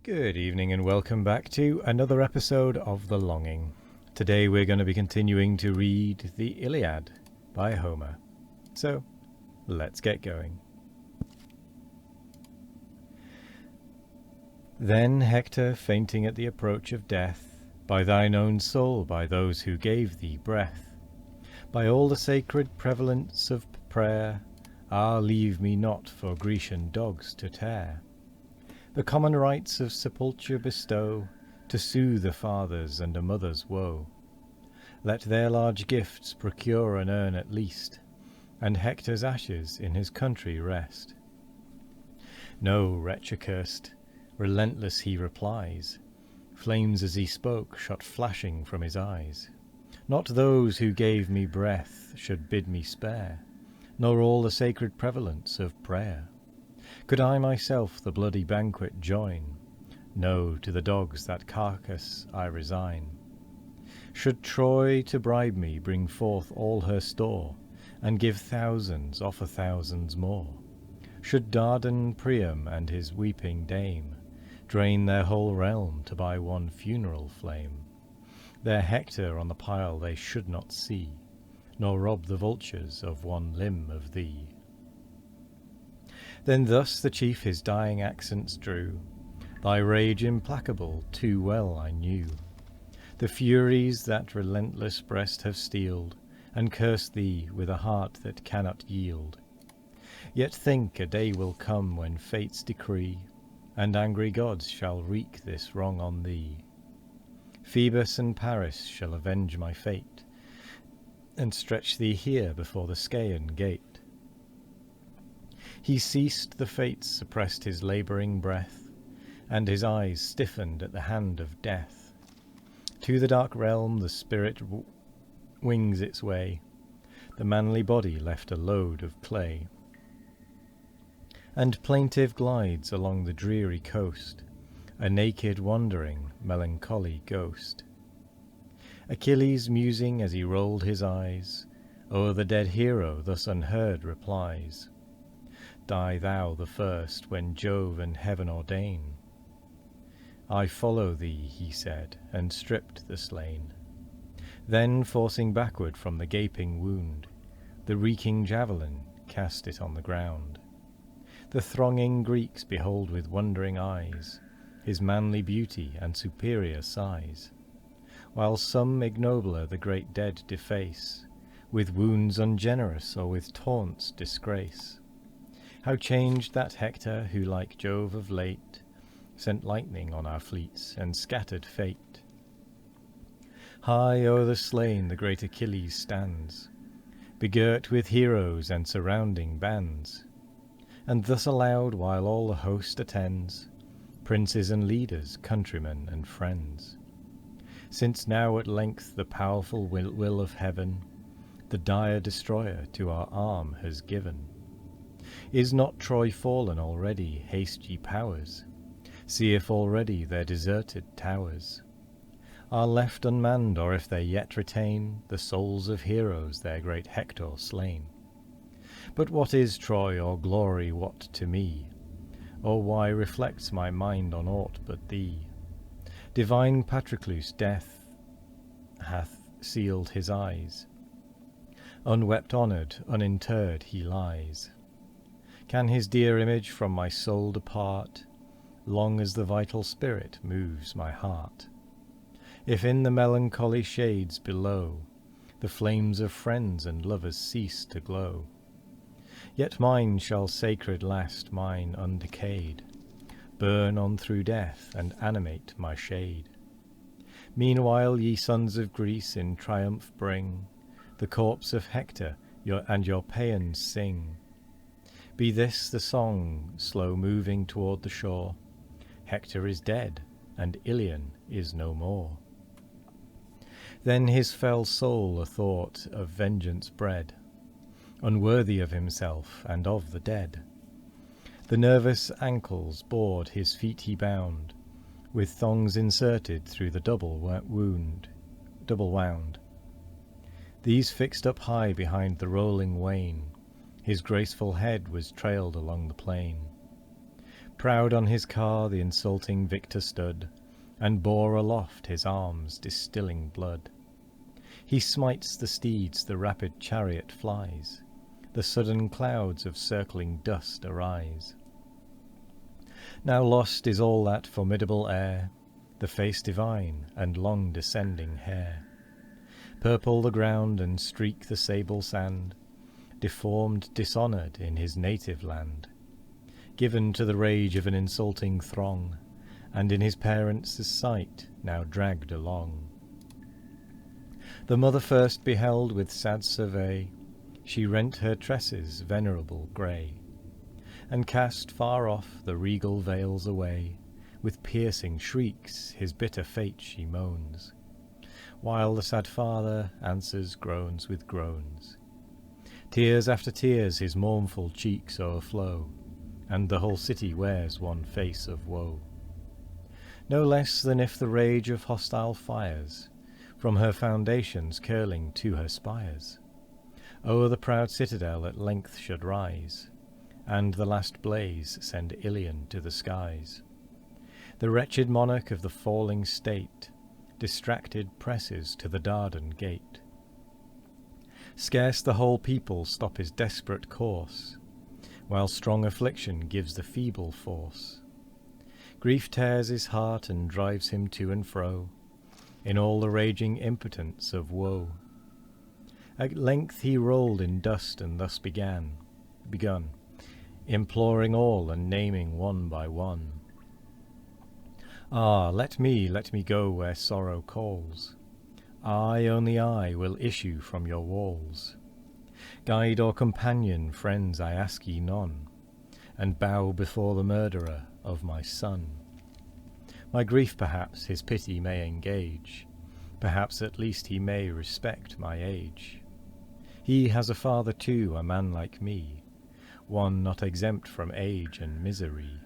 Good evening and welcome back to another episode of The Longing. Today we're going to be continuing to read the Iliad by Homer. So, let's get going. Then Hector, fainting at the approach of death, by thine own soul, by those who gave thee breath, by all the sacred prevalence of prayer, leave me not for Grecian dogs to tear. The common rites of sepulture bestow, to soothe a father's and a mother's woe. Let their large gifts procure an urn at least, and Hector's ashes in his country rest. No, wretch accursed, relentless he replies, flames as he spoke shot flashing from his eyes. Not those who gave me breath should bid me spare, nor all the sacred prevalence of prayer. Could I myself the bloody banquet join? No, to the dogs that carcass I resign. Should Troy to bribe me bring forth all her store, and give thousands, offer thousands more? Should Dardan Priam and his weeping dame drain their whole realm to buy one funeral flame? Their Hector on the pile they should not see, nor rob the vultures of one limb of thee. Then thus the chief his dying accents drew, thy rage implacable too well I knew. The furies that relentless breast have steeled, and cursed thee with a heart that cannot yield. Yet think a day will come when fate's decree, and angry gods shall wreak this wrong on thee. Phoebus and Paris shall avenge my fate, and stretch thee here before the Scaean gate. He ceased, the fates suppressed his labouring breath, and his eyes stiffened at the hand of death. To the dark realm the spirit wings its way, the manly body left a load of clay, and plaintive glides along the dreary coast, a naked wandering melancholy ghost. Achilles, musing as he rolled his eyes o'er the dead hero, thus unheard replies, Die thou the first when Jove and heaven ordain. I follow thee, he said, and stripped the slain. Then, forcing backward from the gaping wound, the reeking javelin cast it on the ground. The thronging Greeks behold with wondering eyes his manly beauty and superior size, while some ignobler the great dead deface, with wounds ungenerous or with taunts disgrace. How changed that Hector who, like Jove of late, sent lightning on our fleets and scattered fate. High o'er the slain the great Achilles stands, begirt with heroes and surrounding bands, and thus aloud while all the host attends, princes and leaders, countrymen and friends. Since now at length the powerful will of heaven the dire destroyer to our arm has given, is not Troy fallen already? Haste, ye powers, see if already their deserted towers are left unmanned, or if they yet retain the souls of heroes their great Hector slain. But what is Troy, or glory what to me? Or why reflects my mind on aught but thee? Divine Patroclus death hath sealed his eyes, unwept honoured, uninterred he lies. Can his dear image from my soul depart, long as the vital spirit moves my heart? If in the melancholy shades below the flames of friends and lovers cease to glow, yet mine shall sacred last, mine undecayed, burn on through death and animate my shade. Meanwhile, ye sons of Greece, in triumph bring the corpse of Hector, and your paeans sing. Be this the song, slow moving toward the shore, Hector is dead, and Ilion is no more. Then his fell soul a thought of vengeance bred, unworthy of himself and of the dead. The nervous ankles bored, his feet he bound, with thongs inserted through the double wound. These fixed up high behind the rolling wain, his graceful head was trailed along the plain. Proud on his car the insulting victor stood, and bore aloft his arms distilling blood. He smites the steeds, the rapid chariot flies, the sudden clouds of circling dust arise. Now lost is all that formidable air, the face divine and long descending hair. Purple the ground and streak the sable sand, deformed, dishonoured in his native land, given to the rage of an insulting throng, and in his parents' sight now dragged along. The mother first beheld with sad survey, she rent her tresses venerable grey, and cast far off the regal veils away, with piercing shrieks his bitter fate she moans, while the sad father answers groans with groans. Tears after tears his mournful cheeks o'erflow, and the whole city wears one face of woe. No less than if the rage of hostile fires, from her foundations curling to her spires, o'er the proud citadel at length should rise, and the last blaze send Ilion to the skies. The wretched monarch of the falling state, distracted presses to the Dardan gate. Scarce the whole people stop his desperate course, while strong affliction gives the feeble force. Grief tears his heart and drives him to and fro, in all the raging impotence of woe. At length he rolled in dust and thus begun, imploring all and naming one by one. Ah, let me go where sorrow calls. I, only I, will issue from your walls. Guide or companion, friends, I ask ye none, and bow before the murderer of my son. My grief perhaps his pity may engage, perhaps at least he may respect my age. He has a father too, a man like me, one not exempt from age and misery.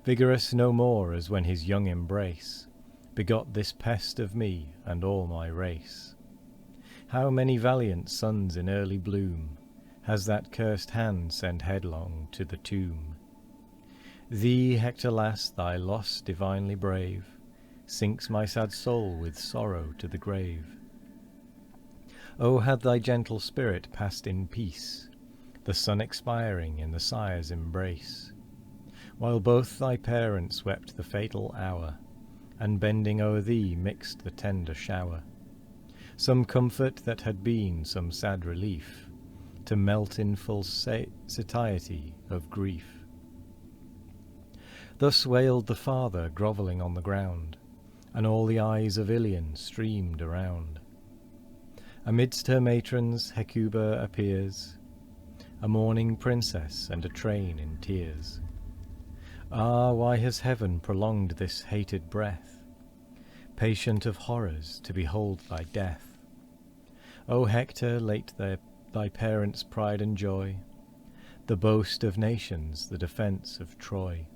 Vigorous no more as when his young embrace begot this pest of me and all my race. How many valiant sons in early bloom has that cursed hand sent headlong to the tomb? Thee, Hector lass, thy loss divinely brave, sinks my sad soul with sorrow to the grave. O had thy gentle spirit passed in peace, the son expiring in the sire's embrace, while both thy parents wept the fatal hour, and bending o'er thee mixed the tender shower, some comfort that had been some sad relief, to melt in full satiety of grief. Thus wailed the father grovelling on the ground, and all the eyes of Ilion streamed around. Amidst her matrons Hecuba appears, a mourning princess and a train in tears. Ah, why has heaven prolonged this hated breath, patient of horrors to behold thy death? O Hector, late thy parents' pride and joy, the boast of nations, the defence of Troy,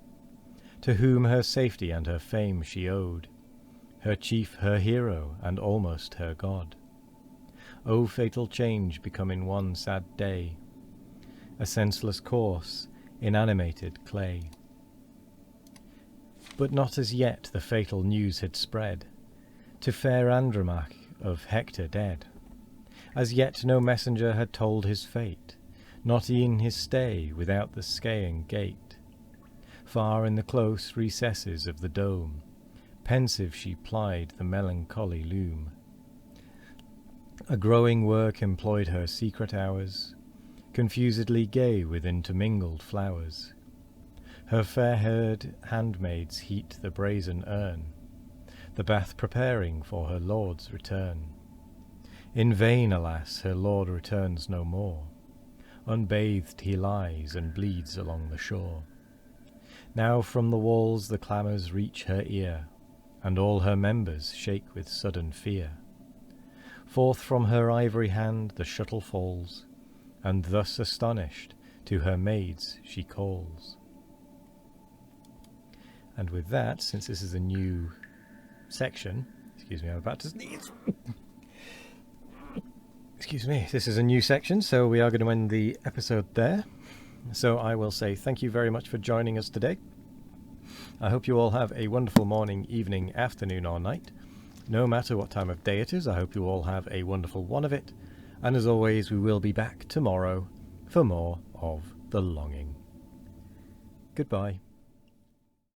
to whom her safety and her fame she owed, her chief, her hero, and almost her god. O fatal change become in one sad day, a senseless corse, inanimated clay. But not as yet the fatal news had spread to fair Andromache of Hector dead. As yet no messenger had told his fate, not e'en his stay without the Scaean gate. Far in the close recesses of the dome, pensive she plied the melancholy loom. A growing work employed her secret hours, confusedly gay with intermingled flowers. Her fair-haired handmaids heat the brazen urn, the bath preparing for her lord's return. In vain, alas, her lord returns no more, unbathed he lies and bleeds along the shore. Now from the walls the clamours reach her ear, and all her members shake with sudden fear. Forth from her ivory hand the shuttle falls, and thus astonished to her maids she calls. And with that, since this is a new section, excuse me, I'm about to sneeze. Excuse me, this is a new section, so we are going to end the episode there. So I will say thank you very much for joining us today. I hope you all have a wonderful morning, evening, afternoon or night. No matter what time of day it is, I hope you all have a wonderful one of it. And as always, we will be back tomorrow for more of The Longing. Goodbye.